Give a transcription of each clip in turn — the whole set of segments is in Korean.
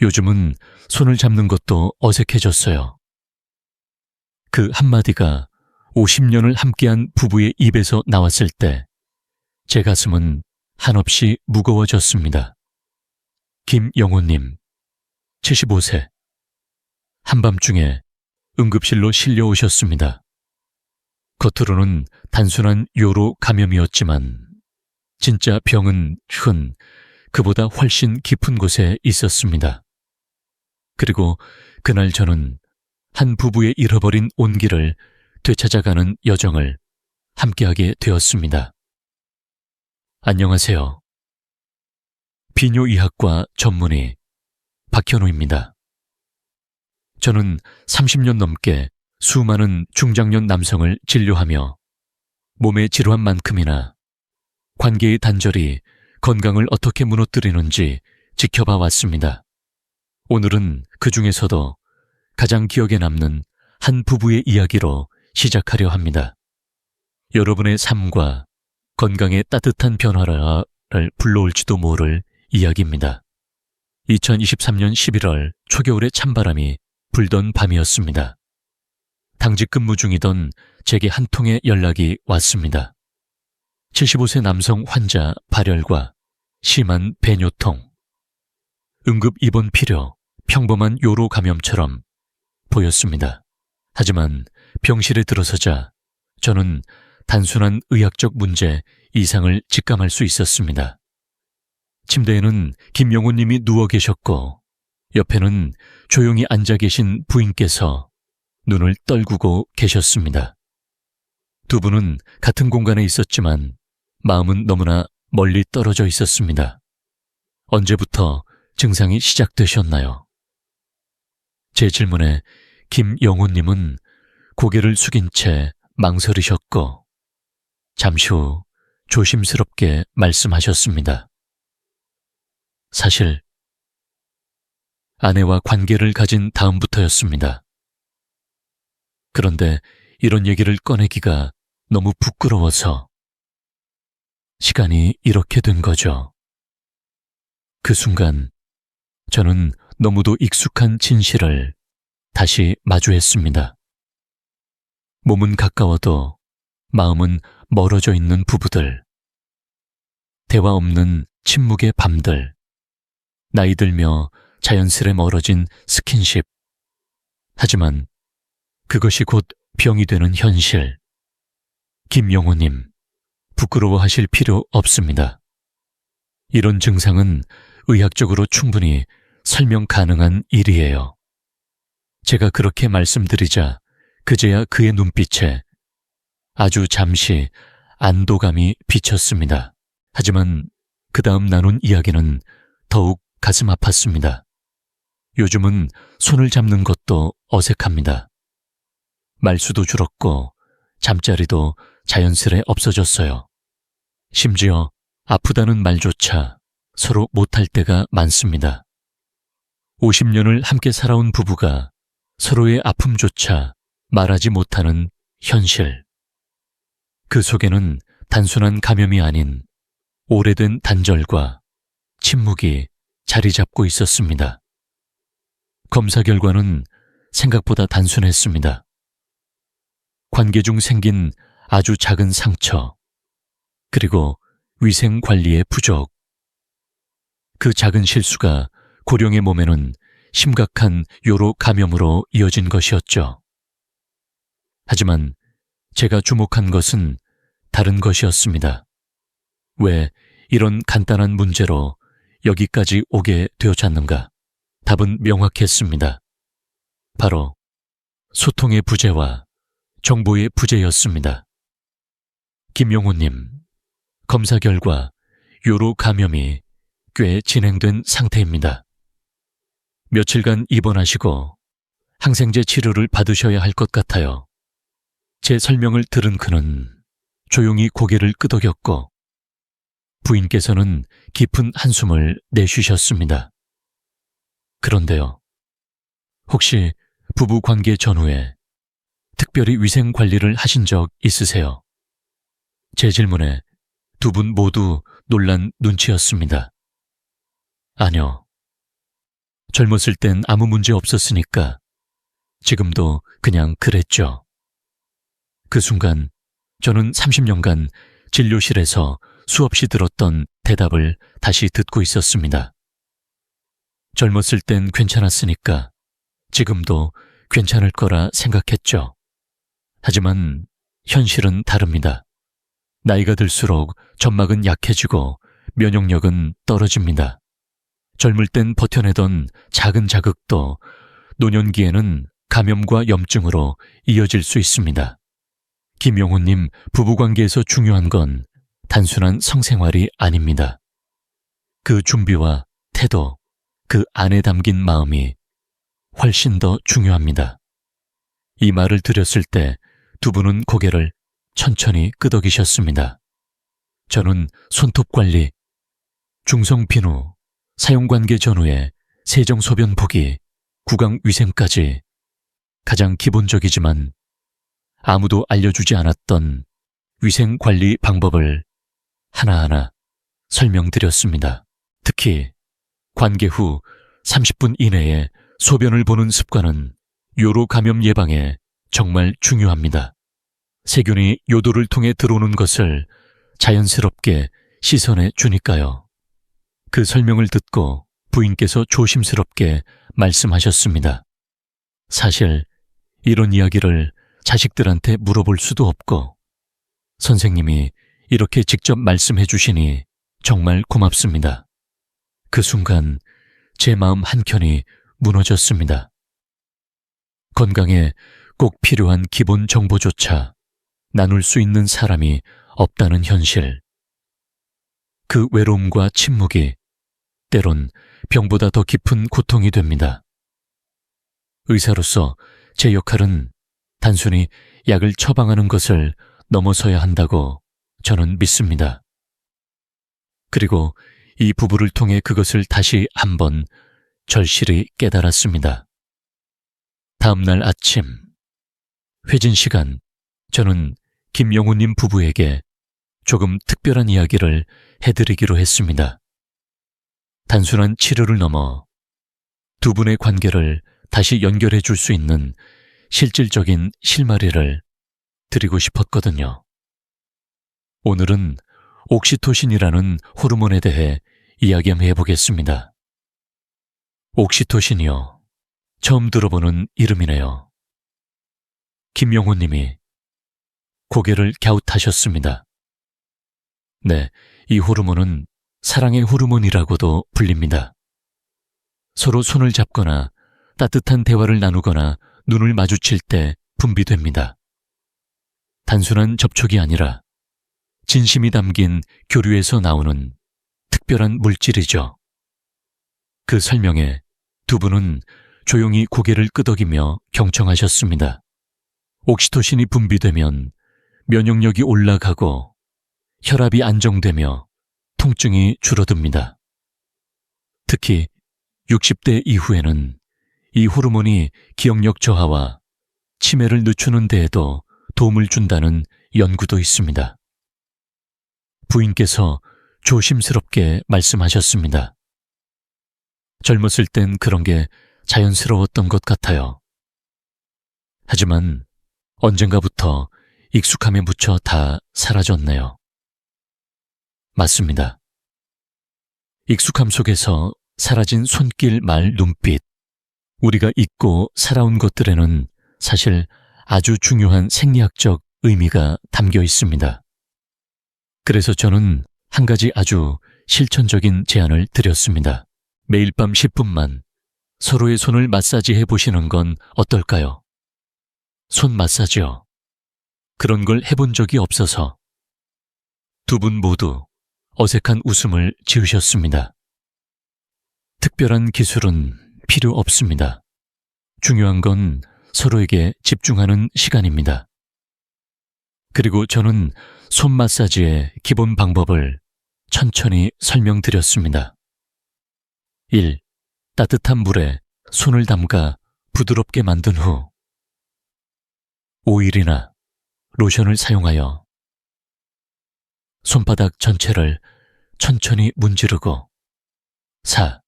요즘은 손을 잡는 것도 어색해졌어요. 그 한마디가 50년을 함께한 부부의 입에서 나왔을 때 제 가슴은 한없이 무거워졌습니다. 김영호님, 75세. 한밤중에 응급실로 실려오셨습니다. 겉으로는 단순한 요로 감염이었지만 진짜 병은 그보다 훨씬 깊은 곳에 있었습니다. 그리고 그날 저는 한 부부의 잃어버린 온기를 되찾아가는 여정을 함께하게 되었습니다. 안녕하세요. 비뇨의학과 전문의 박현우입니다. 저는 30년 넘게 수많은 중장년 남성을 진료하며 몸의 질환만큼이나 관계의 단절이 건강을 어떻게 무너뜨리는지 지켜봐 왔습니다. 오늘은 그 중에서도 가장 기억에 남는 한 부부의 이야기로 시작하려 합니다. 여러분의 삶과 건강에 따뜻한 변화를 불러올지도 모를 이야기입니다. 2023년 11월 초겨울의 찬바람이 불던 밤이었습니다. 당직 근무 중이던 제게 한 통의 연락이 왔습니다. 75세 남성 환자 발열과 심한 배뇨통, 응급 입원 필요, 평범한 요로 감염처럼 보였습니다. 하지만 병실에 들어서자 저는 단순한 의학적 문제 이상을 직감할 수 있었습니다. 침대에는 김영호님이 누워 계셨고 옆에는 조용히 앉아 계신 부인께서 눈을 떨구고 계셨습니다. 두 분은 같은 공간에 있었지만 마음은 너무나 멀리 떨어져 있었습니다. 언제부터 증상이 시작되셨나요? 제 질문에 김영호님은 고개를 숙인 채 망설이셨고 잠시 후 조심스럽게 말씀하셨습니다. 사실 아내와 관계를 가진 다음부터였습니다. 그런데 이런 얘기를 꺼내기가 너무 부끄러워서 시간이 이렇게 된 거죠. 그 순간 저는 너무도 익숙한 진실을 다시 마주했습니다. 몸은 가까워도 마음은 멀어져 있는 부부들, 대화 없는 침묵의 밤들, 나이 들며 자연스레 멀어진 스킨십. 하지만 그것이 곧 병이 되는 현실. 김영호님, 부끄러워하실 필요 없습니다. 이런 증상은 의학적으로 충분히 설명 가능한 일이에요. 제가 그렇게 말씀드리자 그제야 그의 눈빛에 아주 잠시 안도감이 비쳤습니다. 하지만 그 다음 나눈 이야기는 더욱 가슴 아팠습니다. 요즘은 손을 잡는 것도 어색합니다. 말수도 줄었고 잠자리도 자연스레 없어졌어요. 심지어 아프다는 말조차 서로 못할 때가 많습니다. 50년을 함께 살아온 부부가 서로의 아픔조차 말하지 못하는 현실. 그 속에는 단순한 감염이 아닌 오래된 단절과 침묵이 자리 잡고 있었습니다. 검사 결과는 생각보다 단순했습니다. 관계 중 생긴 아주 작은 상처, 그리고 위생 관리의 부족. 그 작은 실수가 고령의 몸에는 심각한 요로 감염으로 이어진 것이었죠. 하지만 제가 주목한 것은 다른 것이었습니다. 왜 이런 간단한 문제로 여기까지 오게 되었는가? 답은 명확했습니다. 바로 소통의 부재와 정보의 부재였습니다. 김영호님, 검사 결과 요로 감염이 꽤 진행된 상태입니다. 며칠간 입원하시고 항생제 치료를 받으셔야 할 것 같아요. 제 설명을 들은 그는 조용히 고개를 끄덕였고 부인께서는 깊은 한숨을 내쉬셨습니다. 그런데요, 혹시 부부 관계 전후에 특별히 위생 관리를 하신 적 있으세요? 제 질문에 두 분 모두 놀란 눈치였습니다. 아니요. 젊었을 땐 아무 문제 없었으니까 지금도 그냥 그랬죠. 그 순간 저는 30년간 진료실에서 수없이 들었던 대답을 다시 듣고 있었습니다. 젊었을 땐 괜찮았으니까 지금도 괜찮을 거라 생각했죠. 하지만 현실은 다릅니다. 나이가 들수록 점막은 약해지고 면역력은 떨어집니다. 젊을 땐 버텨내던 작은 자극도 노년기에는 감염과 염증으로 이어질 수 있습니다. 김용훈님, 부부관계에서 중요한 건 단순한 성생활이 아닙니다. 그 준비와 태도, 그 안에 담긴 마음이 훨씬 더 중요합니다. 이 말을 들었을 때 두 분은 고개를 천천히 끄덕이셨습니다. 저는 손톱 관리, 중성 비누, 사용관계 전후에 세정소변 보기, 구강위생까지 가장 기본적이지만 아무도 알려주지 않았던 위생관리 방법을 하나하나 설명드렸습니다. 특히 관계 후 30분 이내에 소변을 보는 습관은 요로 감염 예방에 정말 중요합니다. 세균이 요도를 통해 들어오는 것을 자연스럽게 씻어내 주니까요. 그 설명을 듣고 부인께서 조심스럽게 말씀하셨습니다. 사실 이런 이야기를 자식들한테 물어볼 수도 없고 선생님이 이렇게 직접 말씀해 주시니 정말 고맙습니다. 그 순간 제 마음 한켠이 무너졌습니다. 건강에 꼭 필요한 기본 정보조차 나눌 수 있는 사람이 없다는 현실. 그 외로움과 침묵이 때론 병보다 더 깊은 고통이 됩니다. 의사로서 제 역할은 단순히 약을 처방하는 것을 넘어서야 한다고 저는 믿습니다. 그리고 이 부부를 통해 그것을 다시 한번 절실히 깨달았습니다. 다음 날 아침, 회진 시간, 저는 김용훈님 부부에게 조금 특별한 이야기를 해드리기로 했습니다. 단순한 치료를 넘어 두 분의 관계를 다시 연결해 줄 수 있는 실질적인 실마리를 드리고 싶었거든요. 오늘은 옥시토신이라는 호르몬에 대해 이야기 한번 해보겠습니다. 옥시토신이요. 처음 들어보는 이름이네요. 김용훈 님이 고개를 갸웃하셨습니다. 네, 이 호르몬은 사랑의 호르몬이라고도 불립니다. 서로 손을 잡거나 따뜻한 대화를 나누거나 눈을 마주칠 때 분비됩니다. 단순한 접촉이 아니라 진심이 담긴 교류에서 나오는 특별한 물질이죠. 그 설명에 두 분은 조용히 고개를 끄덕이며 경청하셨습니다. 옥시토신이 분비되면 면역력이 올라가고 혈압이 안정되며 통증이 줄어듭니다. 특히 60대 이후에는 이 호르몬이 기억력 저하와 치매를 늦추는 데에도 도움을 준다는 연구도 있습니다. 부인께서 조심스럽게 말씀하셨습니다. 젊었을 땐 그런 게 자연스러웠던 것 같아요. 하지만 언젠가부터 익숙함에 묻혀 다 사라졌네요. 맞습니다. 익숙함 속에서 사라진 손길, 말, 눈빛, 우리가 잊고 살아온 것들에는 사실 아주 중요한 생리학적 의미가 담겨 있습니다. 그래서 저는 한 가지 아주 실천적인 제안을 드렸습니다. 매일 밤 10분만 서로의 손을 마사지해 보시는 건 어떨까요? 손 마사지요. 그런 걸 해본 적이 없어서 두 분 모두 어색한 웃음을 지으셨습니다. 특별한 기술은 필요 없습니다. 중요한 건 서로에게 집중하는 시간입니다. 그리고 저는 손 마사지의 기본 방법을 천천히 설명드렸습니다. 1. 따뜻한 물에 손을 담가 부드럽게 만든 후 오일이나 로션을 사용하여 손바닥 전체를 천천히 문지르고 4.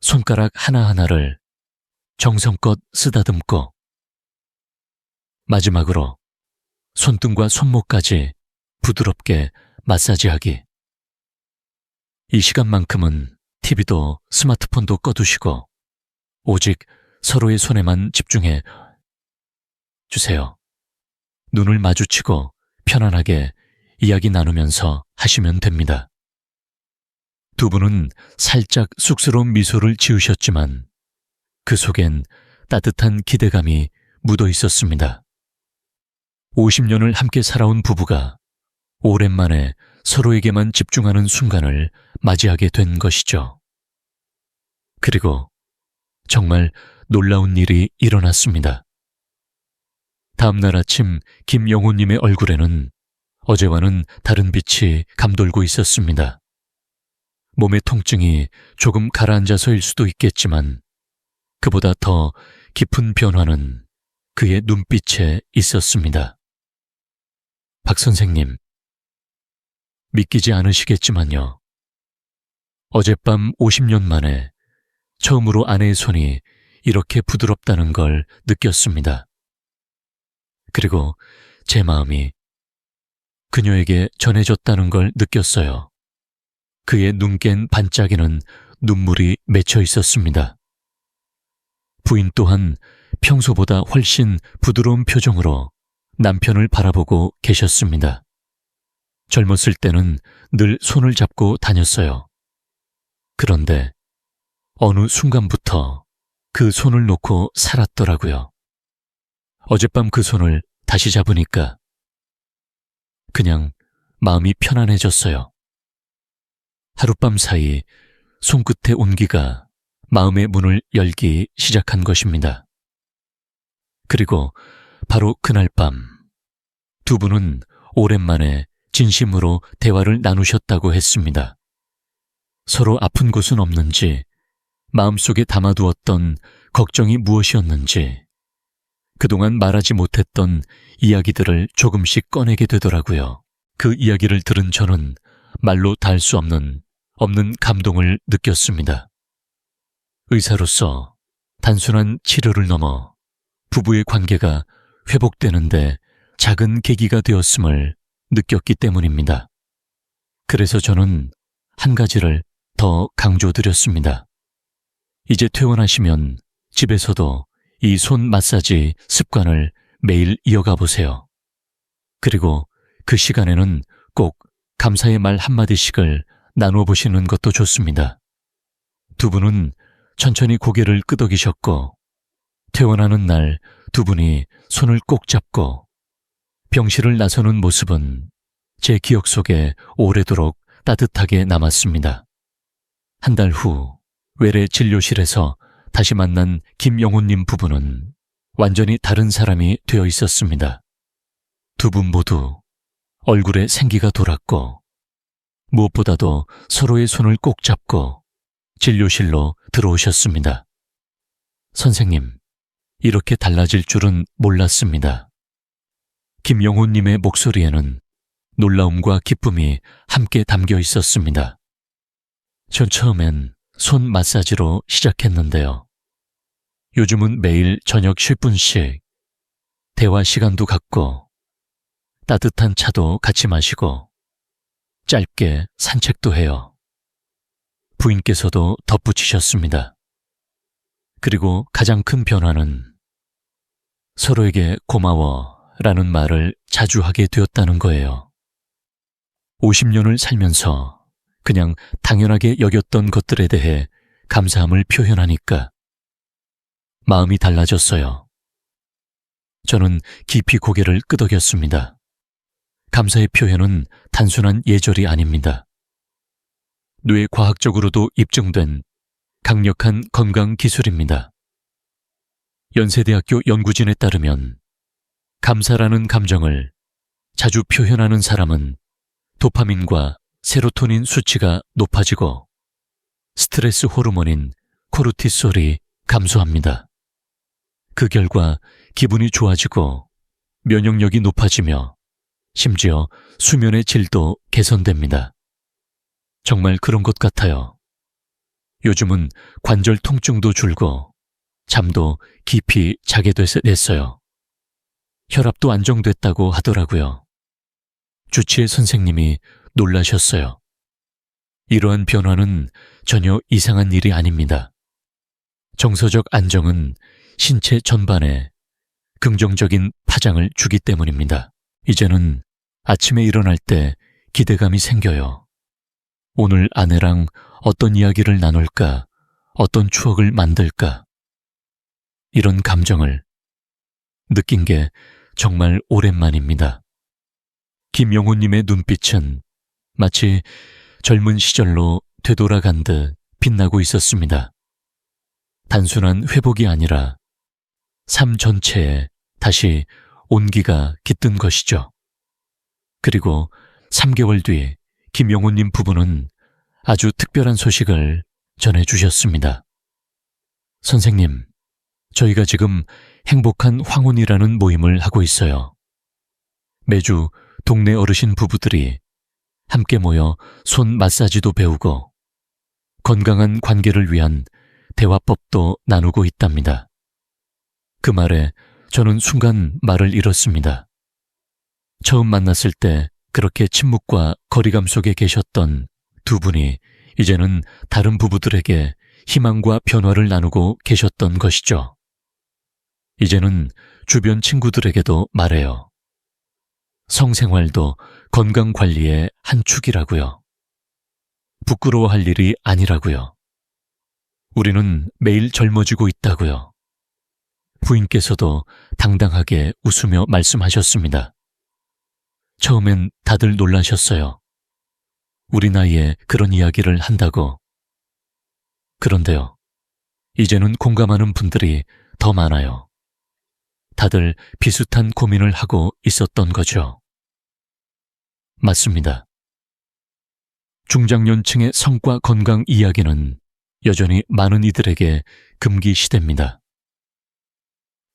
손가락 하나하나를 정성껏 쓰다듬고 마지막으로 손등과 손목까지 부드럽게 마사지하기. 이 시간만큼은 TV도 스마트폰도 꺼두시고 오직 서로의 손에만 집중해 주세요. 눈을 마주치고 편안하게 이야기 나누면서 하시면 됩니다. 두 분은 살짝 쑥스러운 미소를 지으셨지만 그 속엔 따뜻한 기대감이 묻어 있었습니다. 50년을 함께 살아온 부부가 오랜만에 서로에게만 집중하는 순간을 맞이하게 된 것이죠. 그리고 정말 놀라운 일이 일어났습니다. 다음날 아침 김영호님의 얼굴에는 어제와는 다른 빛이 감돌고 있었습니다. 몸의 통증이 조금 가라앉아서일 수도 있겠지만 그보다 더 깊은 변화는 그의 눈빛에 있었습니다. 박 선생님, 믿기지 않으시겠지만요. 어젯밤 50년 만에 처음으로 아내의 손이 이렇게 부드럽다는 걸 느꼈습니다. 그리고 제 마음이 그녀에게 전해졌다는 걸 느꼈어요. 그의 눈 깬 반짝이는 눈물이 맺혀 있었습니다. 부인 또한 평소보다 훨씬 부드러운 표정으로 남편을 바라보고 계셨습니다. 젊었을 때는 늘 손을 잡고 다녔어요. 그런데 어느 순간부터 그 손을 놓고 살았더라고요. 어젯밤 그 손을 다시 잡으니까 그냥 마음이 편안해졌어요. 하룻밤 사이 손끝의 온기가 마음의 문을 열기 시작한 것입니다. 그리고 바로 그날 밤 두 분은 오랜만에 진심으로 대화를 나누셨다고 했습니다. 서로 아픈 곳은 없는지, 마음속에 담아두었던 걱정이 무엇이었는지, 그동안 말하지 못했던 이야기들을 조금씩 꺼내게 되더라고요. 그 이야기를 들은 저는 말로 닿을 수 없는 감동을 느꼈습니다. 의사로서 단순한 치료를 넘어 부부의 관계가 회복되는데 작은 계기가 되었음을 느꼈기 때문입니다. 그래서 저는 한 가지를 더 강조드렸습니다. 이제 퇴원하시면 집에서도 이 손 마사지 습관을 매일 이어가 보세요. 그리고 그 시간에는 꼭 감사의 말 한마디씩을 나누어 보시는 것도 좋습니다. 두 분은 천천히 고개를 끄덕이셨고 퇴원하는 날 두 분이 손을 꼭 잡고 병실을 나서는 모습은 제 기억 속에 오래도록 따뜻하게 남았습니다. 한 달 후 외래 진료실에서 다시 만난 김영호님 부부는 완전히 다른 사람이 되어 있었습니다. 두 분 모두 얼굴에 생기가 돌았고 무엇보다도 서로의 손을 꼭 잡고 진료실로 들어오셨습니다. 선생님, 이렇게 달라질 줄은 몰랐습니다. 김영호님의 목소리에는 놀라움과 기쁨이 함께 담겨 있었습니다. 전 처음엔 손 마사지로 시작했는데요. 요즘은 매일 저녁 10분씩 대화 시간도 갖고 따뜻한 차도 같이 마시고 짧게 산책도 해요. 부인께서도 덧붙이셨습니다. 그리고 가장 큰 변화는 서로에게 고마워라는 말을 자주 하게 되었다는 거예요. 50년을 살면서 그냥 당연하게 여겼던 것들에 대해 감사함을 표현하니까 마음이 달라졌어요. 저는 깊이 고개를 끄덕였습니다. 감사의 표현은 단순한 예절이 아닙니다. 뇌과학적으로도 입증된 강력한 건강 기술입니다. 연세대학교 연구진에 따르면 감사라는 감정을 자주 표현하는 사람은 도파민과 세로토닌 수치가 높아지고 스트레스 호르몬인 코르티솔이 감소합니다. 그 결과 기분이 좋아지고 면역력이 높아지며 심지어 수면의 질도 개선됩니다. 정말 그런 것 같아요. 요즘은 관절 통증도 줄고 잠도 깊이 자게 됐어요. 혈압도 안정됐다고 하더라고요. 주치의 선생님이 놀라셨어요. 이러한 변화는 전혀 이상한 일이 아닙니다. 정서적 안정은 신체 전반에 긍정적인 파장을 주기 때문입니다. 이제는 아침에 일어날 때 기대감이 생겨요. 오늘 아내랑 어떤 이야기를 나눌까, 어떤 추억을 만들까. 이런 감정을 느낀 게 정말 오랜만입니다. 김영호님의 눈빛은 마치 젊은 시절로 되돌아간 듯 빛나고 있었습니다. 단순한 회복이 아니라 삶 전체에 다시 온기가 깃든 것이죠. 그리고 3개월 뒤 김영호님 부부는 아주 특별한 소식을 전해주셨습니다. 선생님, 저희가 지금 행복한 황혼이라는 모임을 하고 있어요. 매주 동네 어르신 부부들이 함께 모여 손 마사지도 배우고 건강한 관계를 위한 대화법도 나누고 있답니다. 그 말에 저는 순간 말을 잃었습니다. 처음 만났을 때 그렇게 침묵과 거리감 속에 계셨던 두 분이 이제는 다른 부부들에게 희망과 변화를 나누고 계셨던 것이죠. 이제는 주변 친구들에게도 말해요. 성생활도 건강관리의 한 축이라고요. 부끄러워할 일이 아니라고요. 우리는 매일 젊어지고 있다고요. 부인께서도 당당하게 웃으며 말씀하셨습니다. 처음엔 다들 놀라셨어요. 우리 나이에 그런 이야기를 한다고. 그런데요, 이제는 공감하는 분들이 더 많아요. 다들 비슷한 고민을 하고 있었던 거죠. 맞습니다. 중장년층의 성과 건강 이야기는 여전히 많은 이들에게 금기시됩니다.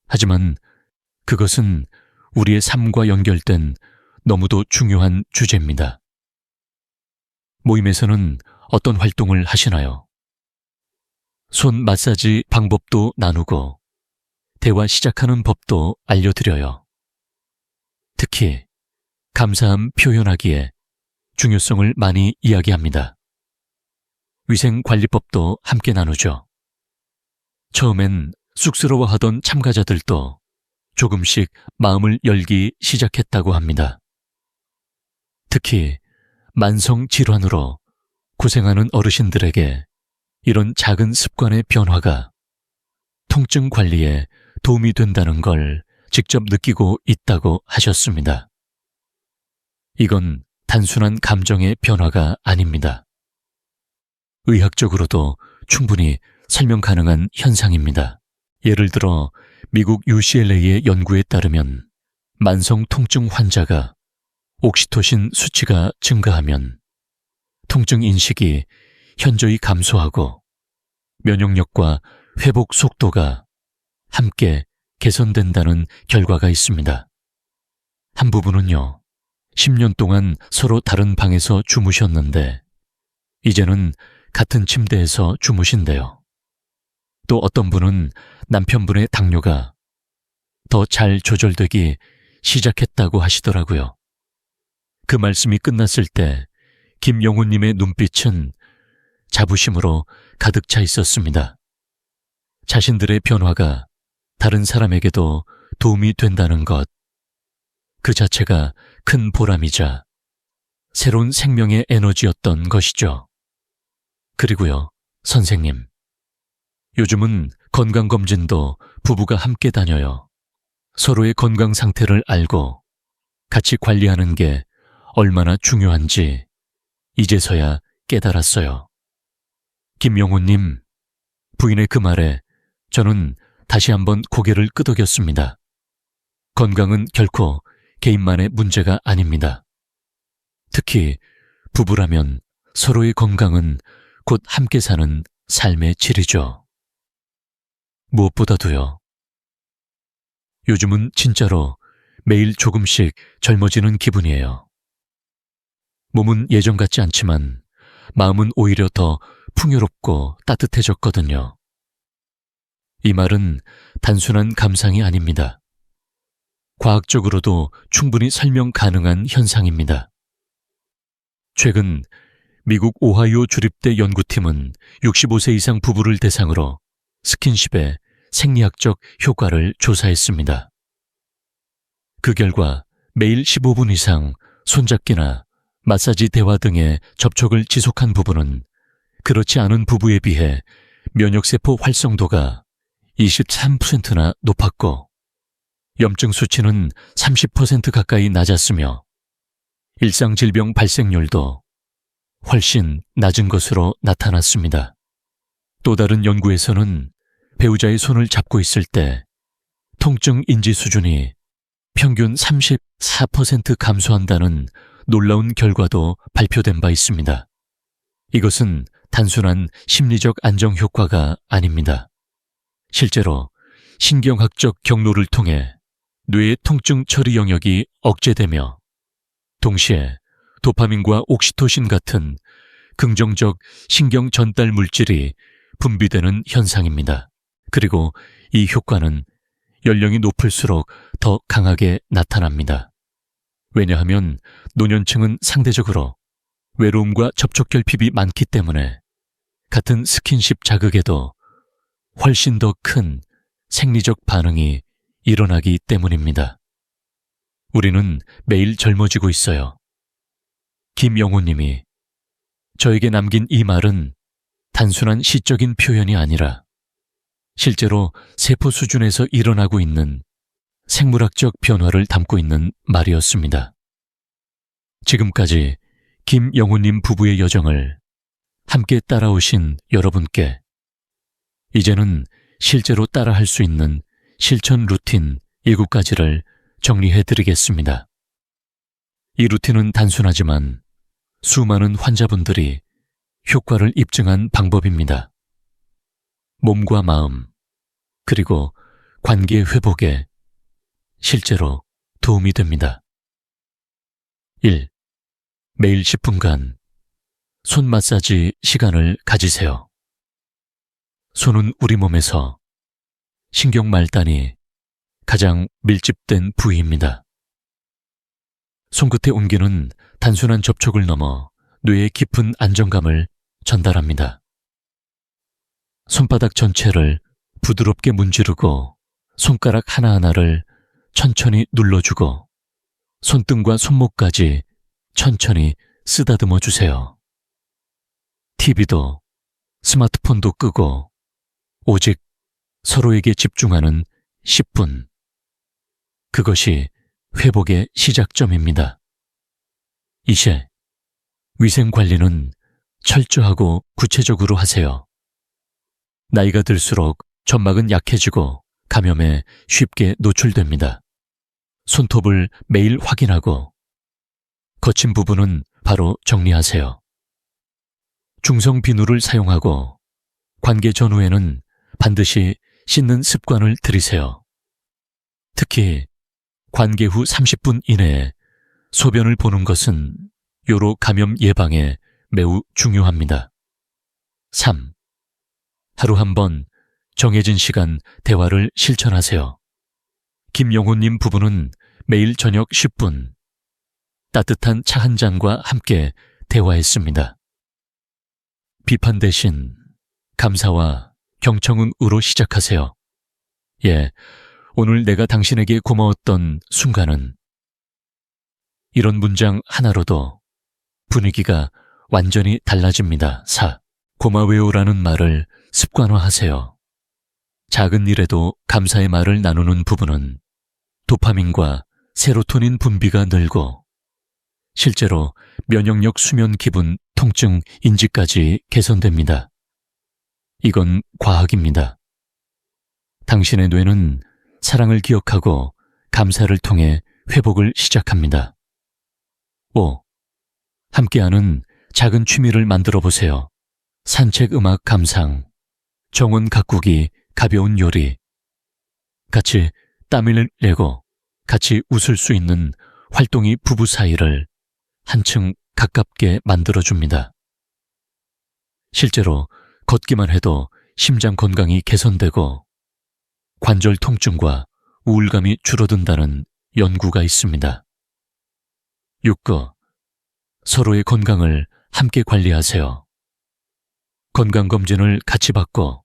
하지만 그것은 우리의 삶과 연결된 너무도 중요한 주제입니다. 모임에서는 어떤 활동을 하시나요? 손 마사지 방법도 나누고 대화 시작하는 법도 알려드려요. 특히 감사함 표현하기에 중요성을 많이 이야기합니다. 위생관리법도 함께 나누죠. 처음엔 쑥스러워하던 참가자들도 조금씩 마음을 열기 시작했다고 합니다. 특히 만성질환으로 고생하는 어르신들에게 이런 작은 습관의 변화가 통증 관리에 도움이 된다는 걸 직접 느끼고 있다고 하셨습니다. 이건 단순한 감정의 변화가 아닙니다. 의학적으로도 충분히 설명 가능한 현상입니다. 예를 들어 미국 UCLA의 연구에 따르면 만성 통증 환자가 옥시토신 수치가 증가하면 통증 인식이 현저히 감소하고 면역력과 회복 속도가 함께 개선된다는 결과가 있습니다. 한 부부는요, 10년 동안 서로 다른 방에서 주무셨는데 이제는 같은 침대에서 주무신대요. 또 어떤 분은 남편분의 당뇨가 더 잘 조절되기 시작했다고 하시더라고요. 그 말씀이 끝났을 때 김영훈님의 눈빛은 자부심으로 가득 차 있었습니다. 자신들의 변화가 다른 사람에게도 도움이 된다는 것, 그 자체가 큰 보람이자 새로운 생명의 에너지였던 것이죠. 그리고요, 선생님. 요즘은 건강검진도 부부가 함께 다녀요. 서로의 건강 상태를 알고 같이 관리하는 게 얼마나 중요한지 이제서야 깨달았어요. 김영호님, 부인의 그 말에 저는 다시 한번 고개를 끄덕였습니다. 건강은 결코 개인만의 문제가 아닙니다. 특히 부부라면 서로의 건강은 곧 함께 사는 삶의 질이죠. 무엇보다도요. 요즘은 진짜로 매일 조금씩 젊어지는 기분이에요. 몸은 예전 같지 않지만 마음은 오히려 더 풍요롭고 따뜻해졌거든요. 이 말은 단순한 감상이 아닙니다. 과학적으로도 충분히 설명 가능한 현상입니다. 최근 미국 오하이오 주립대 연구팀은 65세 이상 부부를 대상으로 스킨십의 생리학적 효과를 조사했습니다. 그 결과 매일 15분 이상 손잡기나 마사지 대화 등의 접촉을 지속한 부부는 그렇지 않은 부부에 비해 면역세포 활성도가 23%나 높았고 염증 수치는 30% 가까이 낮았으며 일상질병 발생률도 훨씬 낮은 것으로 나타났습니다. 또 다른 연구에서는 배우자의 손을 잡고 있을 때 통증 인지 수준이 평균 34% 감소한다는 놀라운 결과도 발표된 바 있습니다. 이것은 단순한 심리적 안정 효과가 아닙니다. 실제로 신경학적 경로를 통해 뇌의 통증 처리 영역이 억제되며 동시에 도파민과 옥시토신 같은 긍정적 신경 전달 물질이 분비되는 현상입니다. 그리고 이 효과는 연령이 높을수록 더 강하게 나타납니다. 왜냐하면 노년층은 상대적으로 외로움과 접촉 결핍이 많기 때문에 같은 스킨십 자극에도 훨씬 더 큰 생리적 반응이 일어나기 때문입니다. 우리는 매일 젊어지고 있어요. 김영호 님이 저에게 남긴 이 말은 단순한 시적인 표현이 아니라 실제로 세포 수준에서 일어나고 있는 생물학적 변화를 담고 있는 말이었습니다. 지금까지 김영호님 부부의 여정을 함께 따라오신 여러분께 이제는 실제로 따라할 수 있는 실천 루틴 7가지를 정리해드리겠습니다. 이 루틴은 단순하지만 수많은 환자분들이 효과를 입증한 방법입니다. 몸과 마음, 그리고 관계 회복에 실제로 도움이 됩니다. 1. 매일 10분간 손 마사지 시간을 가지세요. 손은 우리 몸에서 신경 말단이 가장 밀집된 부위입니다. 손끝의 온기는 단순한 접촉을 넘어 뇌에 깊은 안정감을 전달합니다. 손바닥 전체를 부드럽게 문지르고 손가락 하나하나를 천천히 눌러주고 손등과 손목까지 천천히 쓰다듬어 주세요. TV도 스마트폰도 끄고 오직 서로에게 집중하는 10분. 그것이 회복의 시작점입니다. 이제 위생 관리는 철저하고 구체적으로 하세요. 나이가 들수록 점막은 약해지고 감염에 쉽게 노출됩니다. 손톱을 매일 확인하고 거친 부분은 바로 정리하세요. 중성 비누를 사용하고 관계 전후에는 반드시 씻는 습관을 들이세요. 특히 관계 후 30분 이내에 소변을 보는 것은 요로 감염 예방에 매우 중요합니다. 3. 하루 한 번 정해진 시간 대화를 실천하세요. 김영호님 부부는 매일 저녁 10분 따뜻한 차 한 잔과 함께 대화했습니다. 비판 대신 감사와 경청응으로 시작하세요. 예, 오늘 내가 당신에게 고마웠던 순간은. 이런 문장 하나로도 분위기가 완전히 달라집니다. 4. 고마워요라는 말을 습관화하세요. 작은 일에도 감사의 말을 나누는 부부는 도파민과 세로토닌 분비가 늘고 실제로 면역력, 수면, 기분, 통증, 인지까지 개선됩니다. 이건 과학입니다. 당신의 뇌는 사랑을 기억하고 감사를 통해 회복을 시작합니다. 5. 함께하는 작은 취미를 만들어 보세요. 산책, 음악 감상, 정원 가꾸기, 가벼운 요리. 같이 땀을 내고 같이 웃을 수 있는 활동이 부부 사이를 한층 가깝게 만들어줍니다. 실제로 걷기만 해도 심장 건강이 개선되고 관절 통증과 우울감이 줄어든다는 연구가 있습니다. 6구. 서로의 건강을 함께 관리하세요. 건강검진을 같이 받고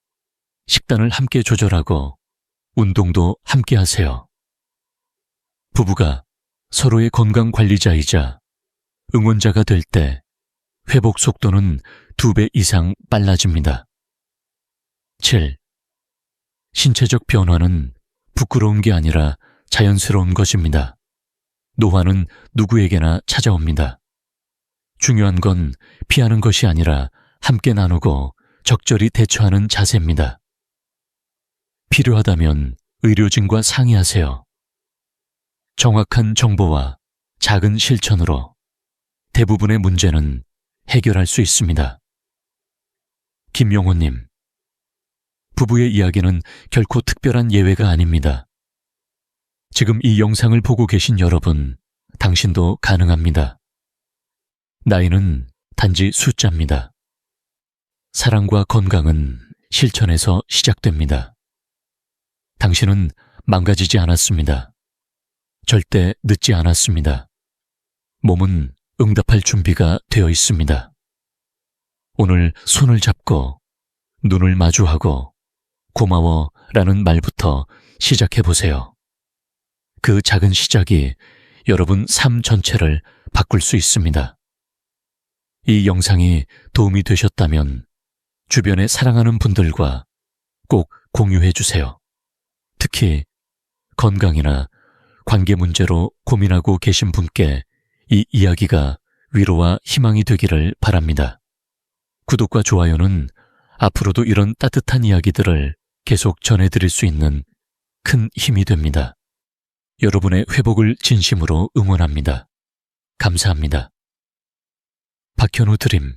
식단을 함께 조절하고 운동도 함께 하세요. 부부가 서로의 건강관리자이자 응원자가 될 때 회복 속도는 2배 이상 빨라집니다. 7. 신체적 변화는 부끄러운 게 아니라 자연스러운 것입니다. 노화는 누구에게나 찾아옵니다. 중요한 건 피하는 것이 아니라 함께 나누고 적절히 대처하는 자세입니다. 필요하다면 의료진과 상의하세요. 정확한 정보와 작은 실천으로 대부분의 문제는 해결할 수 있습니다. 김용호님, 부부의 이야기는 결코 특별한 예외가 아닙니다. 지금 이 영상을 보고 계신 여러분, 당신도 가능합니다. 나이는 단지 숫자입니다. 사랑과 건강은 실천에서 시작됩니다. 당신은 망가지지 않았습니다. 절대 늦지 않았습니다. 몸은 응답할 준비가 되어 있습니다. 오늘 손을 잡고 눈을 마주하고 고마워 라는 말부터 시작해보세요. 그 작은 시작이 여러분 삶 전체를 바꿀 수 있습니다. 이 영상이 도움이 되셨다면 주변에 사랑하는 분들과 꼭 공유해 주세요. 특히 건강이나 관계 문제로 고민하고 계신 분께 이 이야기가 위로와 희망이 되기를 바랍니다. 구독과 좋아요는 앞으로도 이런 따뜻한 이야기들을 계속 전해드릴 수 있는 큰 힘이 됩니다. 여러분의 회복을 진심으로 응원합니다. 감사합니다. 박현우 드림